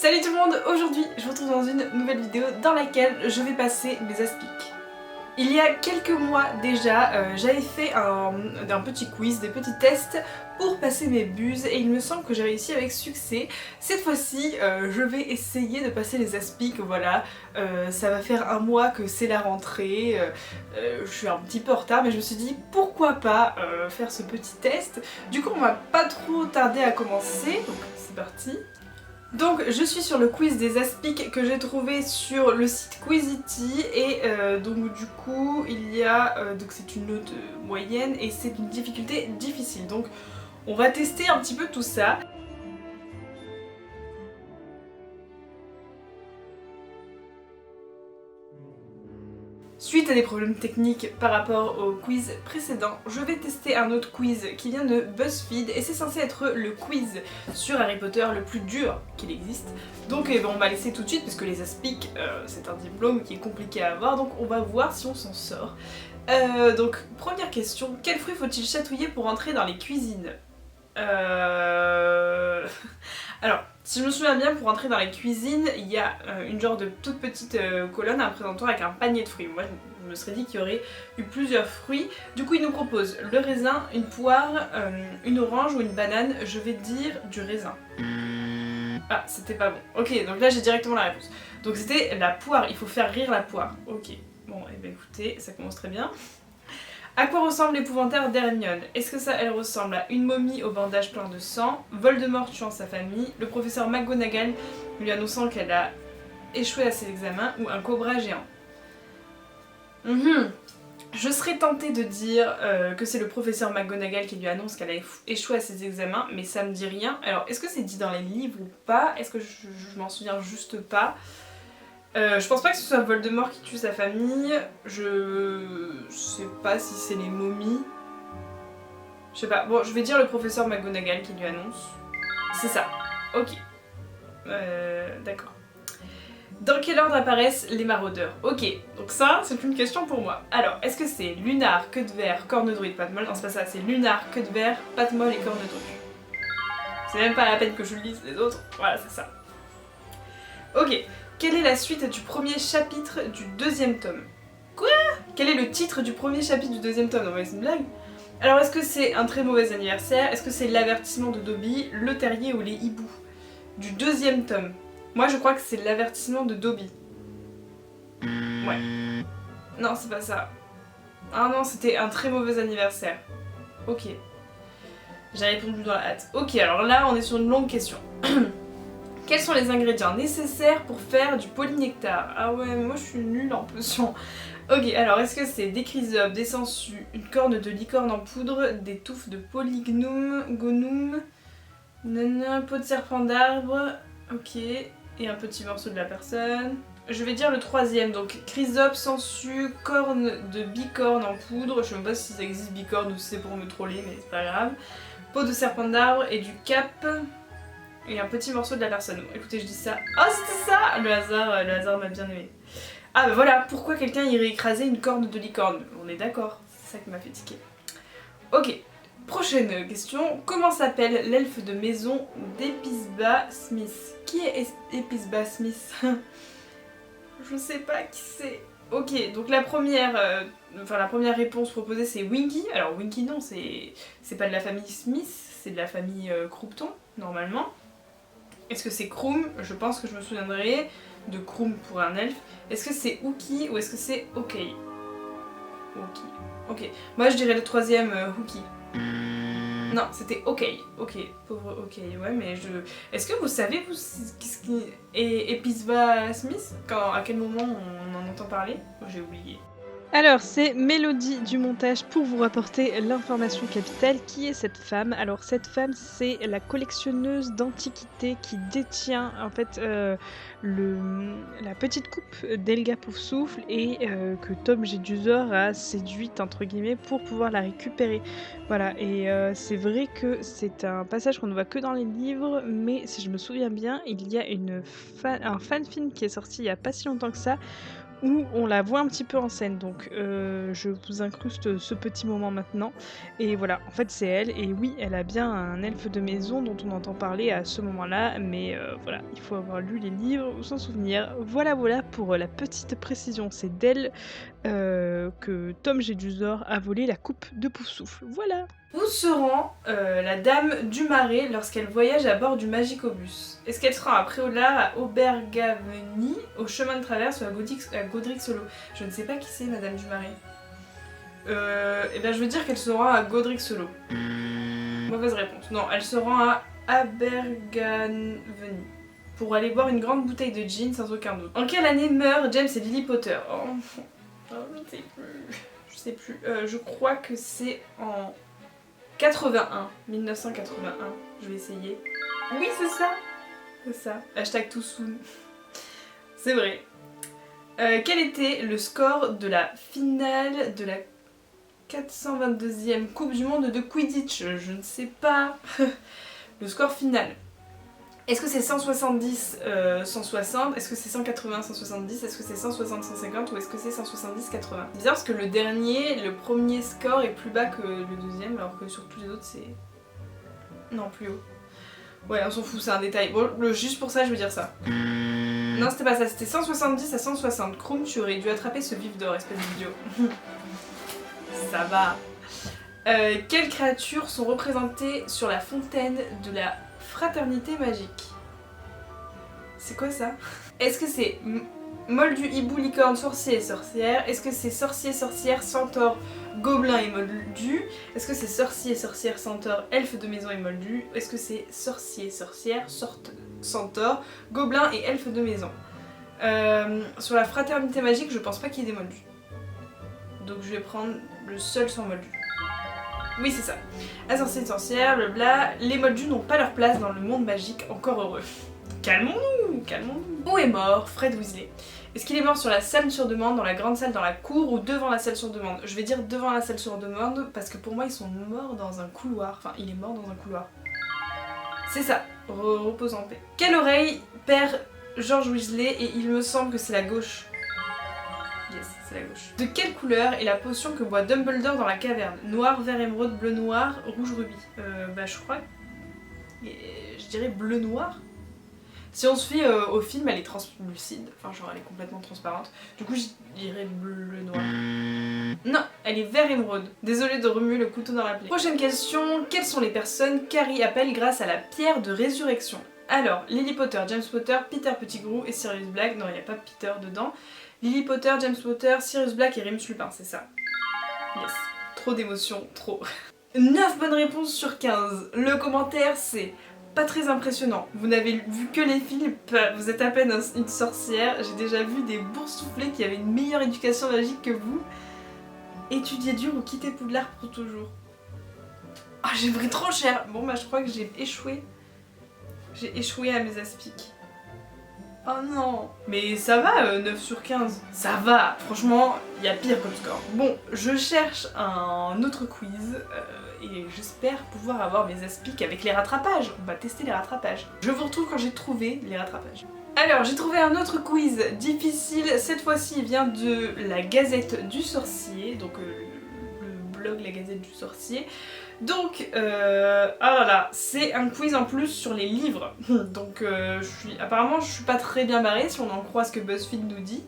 Salut tout le monde, aujourd'hui je vous retrouve dans une nouvelle vidéo dans laquelle je vais passer mes aspics. Il y a quelques mois déjà, j'avais fait un petit quiz, des petits tests pour passer mes buses et il me semble que j'ai réussi avec succès. Cette fois-ci, je vais essayer de passer les aspics, voilà. Ça va faire un mois que c'est la rentrée, je suis un petit peu en retard mais je me suis dit pourquoi pas faire ce petit test. Du coup on va pas trop tarder à commencer, donc c'est parti. Donc je suis sur le quiz des aspics que j'ai trouvé sur le site Quizity et donc du coup il y a, donc c'est une note moyenne et c'est une difficulté difficile. Donc on va tester un petit peu tout ça. Suite à des problèmes techniques par rapport au quiz précédent, je vais tester un autre quiz qui vient de BuzzFeed et c'est censé être le quiz sur Harry Potter le plus dur qu'il existe. Donc on va laisser tout de suite parce que les aspics c'est un diplôme qui est compliqué à avoir, donc on va voir si on s'en sort. Donc première question, quel fruit faut-il chatouiller pour entrer dans les cuisines? Alors, si je me souviens bien, pour entrer dans les cuisines, il y a une genre de toute petite colonne, un présentoir avec un panier de fruits. Moi, je me serais dit qu'il y aurait eu plusieurs fruits. Du coup, il nous propose le raisin, une poire, une orange ou une banane. Je vais dire du raisin. Ah, c'était pas bon. Ok, donc là, j'ai directement la réponse. Donc c'était la poire, il faut faire rire la poire. Ok, bon, et ben écoutez, ça commence très bien. À quoi ressemble l'épouvantaire d'Hermione? Est-ce que ça, elle ressemble à une momie au bandage plein de sang, Voldemort tuant sa famille, le professeur McGonagall lui annonçant qu'elle a échoué à ses examens, ou un cobra géant? Je serais tentée de dire que c'est le professeur McGonagall qui lui annonce qu'elle a échoué à ses examens, mais ça me dit rien. Alors, est-ce que c'est dit dans les livres ou pas? Est-ce que je m'en souviens juste pas? Je pense pas que ce soit Voldemort qui tue sa famille, je sais pas si c'est les momies. Je sais pas, bon je vais dire le professeur McGonagall qui lui annonce. C'est ça, ok. D'accord. Dans quel ordre apparaissent les maraudeurs? Ok, donc ça c'est une question pour moi. Alors, est-ce que c'est Lunar, Queue de Verre, Corne Druide, Patmol? Non c'est pas ça, c'est Lunar, Queue de Verre, Patmol et Corne Druide. C'est même pas la peine que je lise les autres, voilà c'est ça. Ok. Quelle est la suite du premier chapitre du deuxième tome? Quoi? Quel est le titre du premier chapitre du deuxième tome? Non mais c'est une blague. Alors est-ce que c'est un très mauvais anniversaire? Est-ce que c'est l'avertissement de Dobby, le terrier ou les hiboux? Du deuxième tome. Moi je crois que c'est l'avertissement de Dobby. Ouais. Non c'est pas ça. Ah non c'était un très mauvais anniversaire. Ok. J'ai répondu dans la hâte. Ok alors là on est sur une longue question. Quels sont les ingrédients nécessaires pour faire du polynectar? Ah ouais, mais moi je suis nulle en potion. Ok, alors est-ce que c'est des chrysopes, des sangsues, une corne de licorne en poudre, des touffes de polygnum, gonum, un pot de serpent d'arbre, ok, et un petit morceau de la personne. Je vais dire le troisième, donc chrysopes, sangsues, corne de bicorne en poudre, je sais même pas si ça existe bicorne ou si c'est pour me troller, mais c'est pas grave. Pot de serpent d'arbre et du cap. Et un petit morceau de la personne. Bon, écoutez, je dis ça. Oh, c'était ça! Le hasard m'a bien aimé. Ah bah voilà, pourquoi quelqu'un irait écraser une corne de licorne? On est d'accord, c'est ça qui m'a fait tiquer. Ok, prochaine question. Comment s'appelle l'elfe de maison d'Episba Smith? Qui est Episba Smith? Je sais pas qui c'est. Ok, donc la première réponse proposée c'est Winky. Alors Winky non, c'est pas de la famille Smith, c'est de la famille Croupton, normalement. Est-ce que c'est Krum? Je pense que je me souviendrai de Krum pour un elfe. Est-ce que c'est Ookie ou est-ce que c'est Ok? Ok. Moi je dirais le troisième Ookie. Non, c'était Ok. Ok, pauvre Ok. Ouais, mais je... Est-ce que vous savez, vous, qu'est-ce qui est Episba Smith? À quel moment on en entend parler? J'ai oublié. Alors, c'est Mélodie du montage pour vous rapporter l'information capitale. Qui est cette femme? Alors, cette femme, c'est la collectionneuse d'antiquités qui détient en fait la petite coupe d'Helga Poufsouffle et que Tom Jedusor a séduite entre guillemets pour pouvoir la récupérer. Voilà, et c'est vrai que c'est un passage qu'on ne voit que dans les livres, mais si je me souviens bien, il y a un fan film qui est sorti il y a pas si longtemps que ça, où on la voit un petit peu en scène. Donc je vous incruste ce petit moment maintenant. Et voilà, en fait c'est elle. Et oui, elle a bien un elfe de maison dont on entend parler à ce moment-là. Mais voilà, il faut avoir lu les livres ou s'en souvenir. Voilà, voilà pour la petite précision. C'est d'elle que Tom Jedusor a volé la coupe de Poufsouffle. Voilà. Où se rend la dame du Marais lorsqu'elle voyage à bord du Magicobus? Est-ce qu'elle se rend à Préolard, à Aubergaveny, au chemin de traverse ou à Godric Solo? Je ne sais pas qui c'est Madame du Marais. Eh bien je veux dire qu'elle se rend à Godric Solo. Mauvaise réponse. Non, elle se rend à Abergavenny pour aller boire une grande bouteille de gin sans aucun doute. En quelle année meurent James et Lily Potter? Je ne sais plus. Je sais plus. Je crois que c'est en 1981. Je vais essayer. Oui, c'est ça. C'est ça. Hashtag too soon. C'est vrai. Quel était le score de la finale de la 422e Coupe du Monde de Quidditch? Je ne sais pas. Le score final. Est-ce que c'est 170, 160? Est-ce que c'est 180, 170? Est-ce que c'est 160, 150? Ou est-ce que c'est 170, 80? C'est bizarre parce que le premier score est plus bas que le deuxième, alors que sur tous les autres c'est... Non, plus haut. Ouais, on s'en fout, c'est un détail. Bon, juste pour ça, je veux dire ça. Non, c'était pas ça, c'était 170 à 160. Krum, tu aurais dû attraper ce vif d'or, espèce d'idiot. Ça va. Quelles créatures sont représentées sur la fontaine de la fraternité magique? C'est quoi ça? Est-ce que c'est moldu, hibou, licorne, sorcier et sorcière? Est-ce que c'est sorcier, sorcière, centaure, gobelin et moldu? Est-ce que c'est sorcier, sorcière, centaure, elfe de maison et moldu? Est-ce que c'est sorcier, sorcière, centaure, gobelin et elfe de maison? Sur la fraternité magique, je pense pas qu'il y ait des moldus. Donc je vais prendre le seul sans moldu. Oui, c'est ça. Un sorcier, une sorcière, le bla. Les moldus n'ont pas leur place dans le monde magique, encore heureux. Calmons-nous, calmons-nous. Où est mort Fred Weasley? Est-ce qu'il est mort sur la salle sur demande, dans la grande salle, dans la cour ou devant la salle sur demande? Je vais dire devant la salle sur demande parce que pour moi ils sont morts dans un couloir. Enfin, il est mort dans un couloir. C'est ça, repose en paix. Quelle oreille perd George Weasley? Et il me semble que c'est la gauche. Yes, c'est la gauche. De quelle couleur est la potion que boit Dumbledore dans la caverne? Noir, vert émeraude, bleu noir, rouge rubis. Bah je crois... je dirais bleu noir. Si on se fie au film, elle est translucide, enfin genre elle est complètement transparente. Du coup je dirais bleu noir. Non, elle est vert émeraude. Désolée de remuer le couteau dans la plaie. Prochaine question, quelles sont les personnes qu'Harry appelle grâce à la pierre de résurrection? Alors, Lily Potter, James Potter, Peter Pettigrew et Sirius Black. Non, il n'y a pas Peter dedans. Lily Potter, James Potter, Sirius Black et Remus Lupin, c'est ça. Yes. Trop d'émotions, trop. 9 bonnes réponses sur 15. Le commentaire c'est... pas très impressionnant. Vous n'avez vu que les films, vous êtes à peine une sorcière. J'ai déjà vu des boursouflés qui avaient une meilleure éducation magique que vous. Étudier dur ou quitter Poudlard pour toujours. Ah, j'ai pris trop cher. Bon bah je crois que j'ai échoué. J'ai échoué à mes aspics. Oh non. Mais ça va, 9 sur 15. Ça va. Franchement, il y a pire comme score. Bon, je cherche un autre quiz. Et j'espère pouvoir avoir mes aspics avec les rattrapages. On va tester les rattrapages. Je vous retrouve quand j'ai trouvé les rattrapages. Alors, j'ai trouvé un autre quiz difficile. Cette fois-ci, il vient de la Gazette du Sorcier. Donc, le blog La Gazette du Sorcier. Donc, ah là là, c'est un quiz en plus sur les livres. Donc, apparemment, je suis pas très bien barrée si on en croit ce que BuzzFeed nous dit.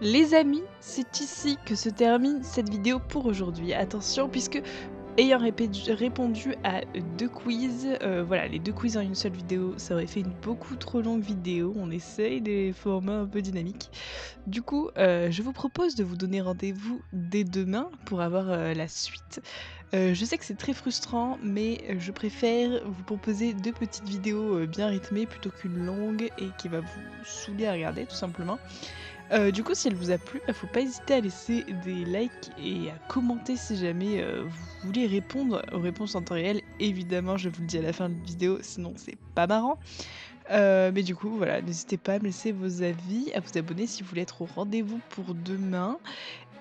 Les amis, c'est ici que se termine cette vidéo pour aujourd'hui. Attention, puisque ayant répondu à 2 quiz, voilà, les 2 quiz en une seule vidéo, ça aurait fait une beaucoup trop longue vidéo. On essaye des formats un peu dynamiques. Du coup, je vous propose de vous donner rendez-vous dès demain pour avoir la suite. Je sais que c'est très frustrant, mais je préfère vous proposer 2 petites vidéos bien rythmées plutôt qu'une longue et qui va vous saouler à regarder tout simplement. Du coup, si elle vous a plu, faut pas hésiter à laisser des likes et à commenter si jamais vous voulez répondre aux réponses en temps réel. Évidemment, je vous le dis à la fin de la vidéo, sinon c'est pas marrant. Mais du coup, voilà, n'hésitez pas à me laisser vos avis, à vous abonner si vous voulez être au rendez-vous pour demain.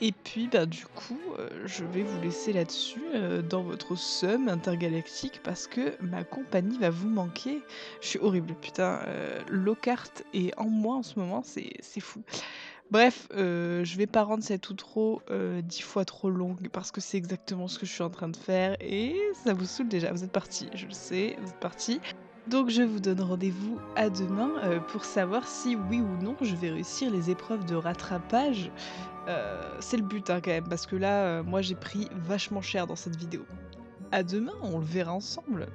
Et puis, du coup, je vais vous laisser là-dessus, dans votre somme intergalactique, parce que ma compagnie va vous manquer. Je suis horrible, putain. Lockhart est en moi en ce moment, c'est fou. Bref, je vais pas rendre cette outro 10 fois trop longue parce que c'est exactement ce que je suis en train de faire et ça vous saoule déjà. Vous êtes partis, je le sais, vous êtes partis. Donc je vous donne rendez-vous à demain, pour savoir si oui ou non je vais réussir les épreuves de rattrapage. C'est le but, hein, quand même, parce que là, moi j'ai pris vachement cher dans cette vidéo. À demain, on le verra ensemble.